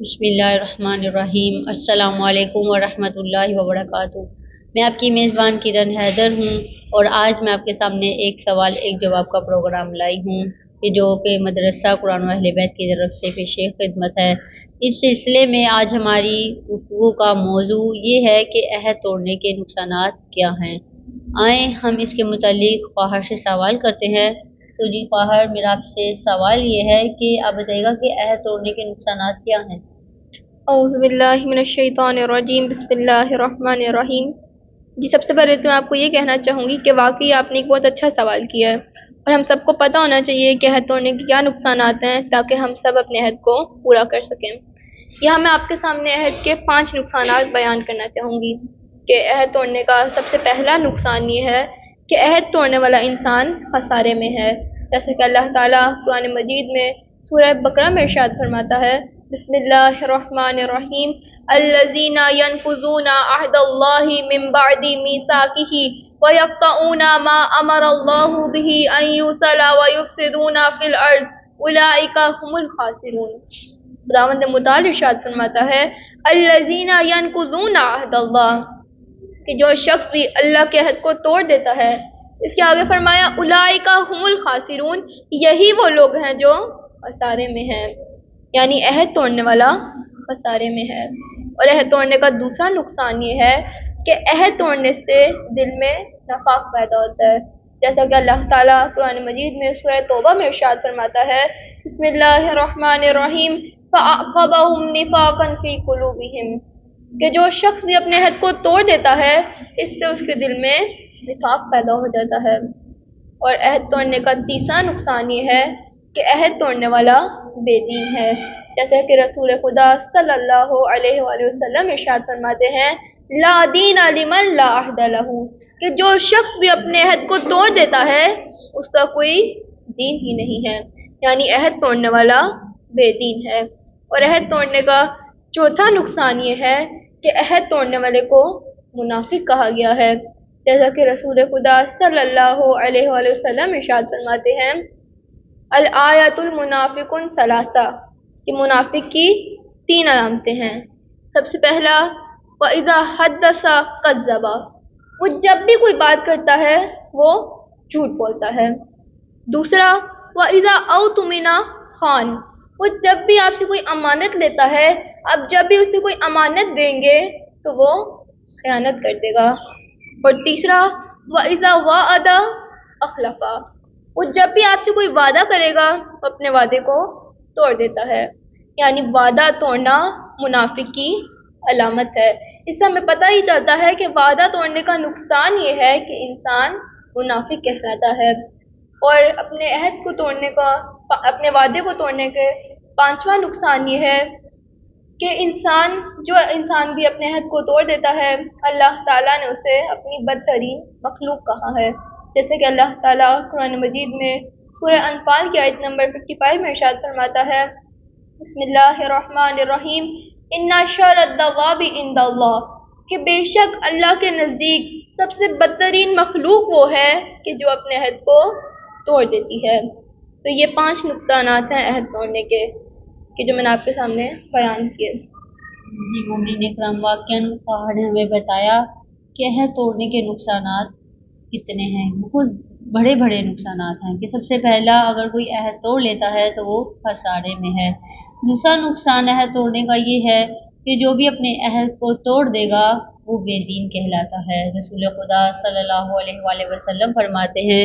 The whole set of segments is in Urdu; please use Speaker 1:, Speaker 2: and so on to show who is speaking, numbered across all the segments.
Speaker 1: بسم اللہ الرحمن الرحیم۔ السلام علیکم ورحمۃ اللہ وبرکاتہ۔ میں آپ کی میزبان کرن حیدر ہوں اور آج میں آپ کے سامنے ایک سوال ایک جواب کا پروگرام لائی ہوں کہ مدرسہ قرآن و اہل بیت کی طرف سے پیش خدمت ہے۔ اس سلسلے میں آج ہماری گفتگو کا موضوع یہ ہے کہ عہد توڑنے کے نقصانات کیا ہیں۔ آئیں ہم اس کے متعلق خواہر سے سوال کرتے ہیں۔ تو جی خواہر، میرا آپ سے سوال یہ ہے کہ آپ بتائیے گا کہ عہد توڑنے کے نقصانات کیا ہیں۔
Speaker 2: اعوذ باللہ من الشیطان الرجیم، بسم اللہ الرحمن الرحیم۔ جی سب سے پہلے تو میں آپ کو یہ کہنا چاہوں گی کہ واقعی آپ نے ایک بہت اچھا سوال کیا ہے اور ہم سب کو پتہ ہونا چاہیے کہ عہد توڑنے کے کیا نقصانات ہیں تاکہ ہم سب اپنے عہد کو پورا کر سکیں۔ یہاں میں آپ کے سامنے عہد کے 5 نقصانات بیان کرنا چاہوں گی کہ عہد توڑنے کا سب سے پہلا نقصان یہ ہے کہ عہد توڑنے والا انسان خسارے میں ہے، جیسے کہ اللہ تعالیٰ قرآن مجید میں سورہ بقرہ میں ارشاد فرماتا ہے، بسم اللہ الرحمن الرحیم، الذین ینقضون عہد اللہ من بعد میثاقہ ویقطعون ما امر اللہ بہ ان یوصل ویفسدون فی الارض اولئک هم الخاسرون۔ خداوند متعال ارشاد فرماتا ہے الذین ینقضون عہد اللہ، کہ جو شخص بھی اللہ کے عہد کو توڑ دیتا ہے، اس کے آگے فرمایا اولئک هم الخاسرون، یہی وہ لوگ ہیں جو خسارے میں ہیں، یعنی عہد توڑنے والا خسارے میں ہے۔ اور عہد توڑنے کا دوسرا نقصان یہ ہے کہ عہد توڑنے سے دل میں نفاق پیدا ہوتا ہے، جیسا کہ اللہ تعالیٰ قرآن مجید میں سورہ توبہ میں ارشاد فرماتا ہے، بسم اللہ الرحمن الرحیم، فَأَعْقَبَهُمْ نِفَاقًا فِي قُلُوبِهِمْ، کہ جو شخص بھی اپنے عہد کو توڑ دیتا ہے اس سے اس کے دل میں نفاق پیدا ہو جاتا ہے۔ اور عہد توڑنے کا تیسرا نقصان یہ ہے کہ عہد توڑنے والا بے دین ہے، جیسے کہ رسول خدا صلی اللہ علیہ وآلہ وسلم ارشاد فرماتے ہیں، لا دین لمن لا عہد لہ، کہ جو شخص بھی اپنے عہد کو توڑ دیتا ہے اس کا کوئی دین ہی نہیں ہے، یعنی عہد توڑنے والا بے دین ہے۔ اور عہد توڑنے کا چوتھا نقصان یہ ہے کہ عہد توڑنے والے کو منافق کہا گیا ہے، جیسا کہ رسول خدا صلی اللہ علیہ وآلہ وسلم ارشاد فرماتے ہیں، الآیۃ المنافق ثلاثہ، کہ منافق کی 3 علامتیں ہیں۔ سب سے پہلا وَإِذَا حَدَّثَ كَذَّبَ، وہ جب بھی کوئی بات کرتا ہے وہ جھوٹ بولتا ہے۔ دوسرا وَإِذَا اؤْتُمِنَ خان، وہ جب بھی آپ سے کوئی امانت لیتا ہے، آپ جب بھی اسے کوئی امانت دیں گے تو وہ خیانت کر دے گا۔ اور تیسرا وَإِذَا وَعَدَ أَخْلَفَ، وہ جب بھی آپ سے کوئی وعدہ کرے گا وہ اپنے وعدے کو توڑ دیتا ہے، یعنی وعدہ توڑنا منافق کی علامت ہے۔ اس سے ہمیں پتہ ہی چلتا ہے کہ وعدہ توڑنے کا نقصان یہ ہے کہ انسان منافق کہلاتا ہے۔ اور اپنے عہد کو توڑنے کا، اپنے وعدے کو توڑنے کے 5واں نقصان یہ ہے کہ انسان بھی اپنے عہد کو توڑ دیتا ہے، اللہ تعالیٰ نے اسے اپنی بدترین مخلوق کہا ہے، جیسے کہ اللہ تعالیٰ قرآن مجید میں سورہ انفال کی آیت نمبر 55 میں ارشاد فرماتا ہے، بسم اللہ الرحمن الرحیم، ان شر الدواب عند اللہ، کہ بے شک اللہ کے نزدیک سب سے بدترین مخلوق وہ ہے کہ جو اپنے عہد کو توڑ دیتی ہے۔ تو یہ 5 نقصانات ہیں عہد توڑنے کے کہ جو میں نے آپ کے سامنے بیان کیے۔
Speaker 1: جی مومنین اکرام، واقعاً خواہر نے ہمیں بتایا کہ عہد توڑنے کے نقصانات کتنے ہیں، بہت بڑے بڑے نقصانات ہیں۔ کہ سب سے پہلا، اگر کوئی عہد توڑ لیتا ہے تو وہ خسارے میں ہے۔ دوسرا نقصان عہد توڑنے کا یہ ہے کہ جو بھی اپنے عہد کو توڑ دے گا وہ بے دین کہلاتا ہے۔ رسول خدا صلی اللہ علیہ وآلہ وسلم فرماتے ہیں،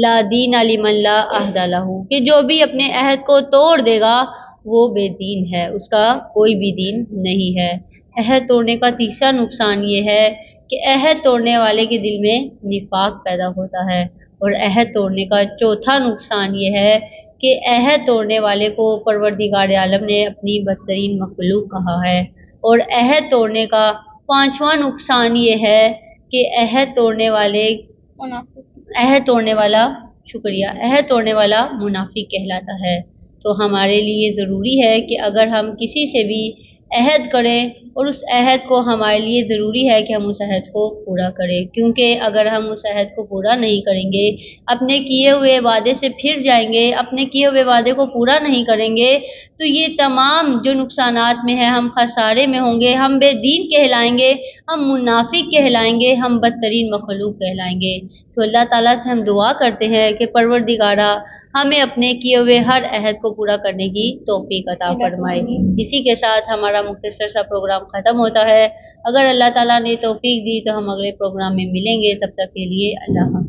Speaker 1: لا دین لمن لا عہد لہ، کہ جو بھی اپنے عہد کو توڑ دے گا وہ بے دین ہے، اس کا کوئی بھی دین نہیں ہے۔ عہد توڑنے کا تیسرا نقصان یہ ہے کہ عہد توڑنے والے کے دل میں نفاق پیدا ہوتا ہے۔ اور عہد توڑنے کا چوتھا نقصان یہ ہے کہ عہد توڑنے والے کو پروردگار عالم نے اپنی بدترین مخلوق کہا ہے۔ اور عہد توڑنے کا 5واں نقصان یہ ہے کہ عہد توڑنے والا منافق کہلاتا ہے۔ تو ہمارے لیے ضروری ہے کہ اگر ہم کسی سے بھی عہد کریں اور اس عہد کو ہمارے لیے ضروری ہے کہ ہم اس عہد کو پورا کریں، کیونکہ اگر ہم اس عہد کو پورا نہیں کریں گے، اپنے کیے ہوئے وعدے سے پھر جائیں گے، اپنے کیے ہوئے وعدے کو پورا نہیں کریں گے، تو یہ تمام جو نقصانات میں ہے ہم خسارے میں ہوں گے، ہم بے دین کہلائیں گے، ہم منافق کہلائیں گے، ہم بدترین مخلوق کہلائیں گے۔ تو اللہ تعالیٰ سے ہم دعا کرتے ہیں کہ پروردگارہ ہمیں اپنے کیے ہوئے ہر عہد کو پورا کرنے کی توفیق عطا فرمائے۔ اسی کے ساتھ ہمارا مختصر سا پروگرام ختم ہوتا ہے۔ اگر اللہ تعالیٰ نے توفیق دی تو ہم اگلے پروگرام میں ملیں گے، تب تک کے لیے اللہ حافظ۔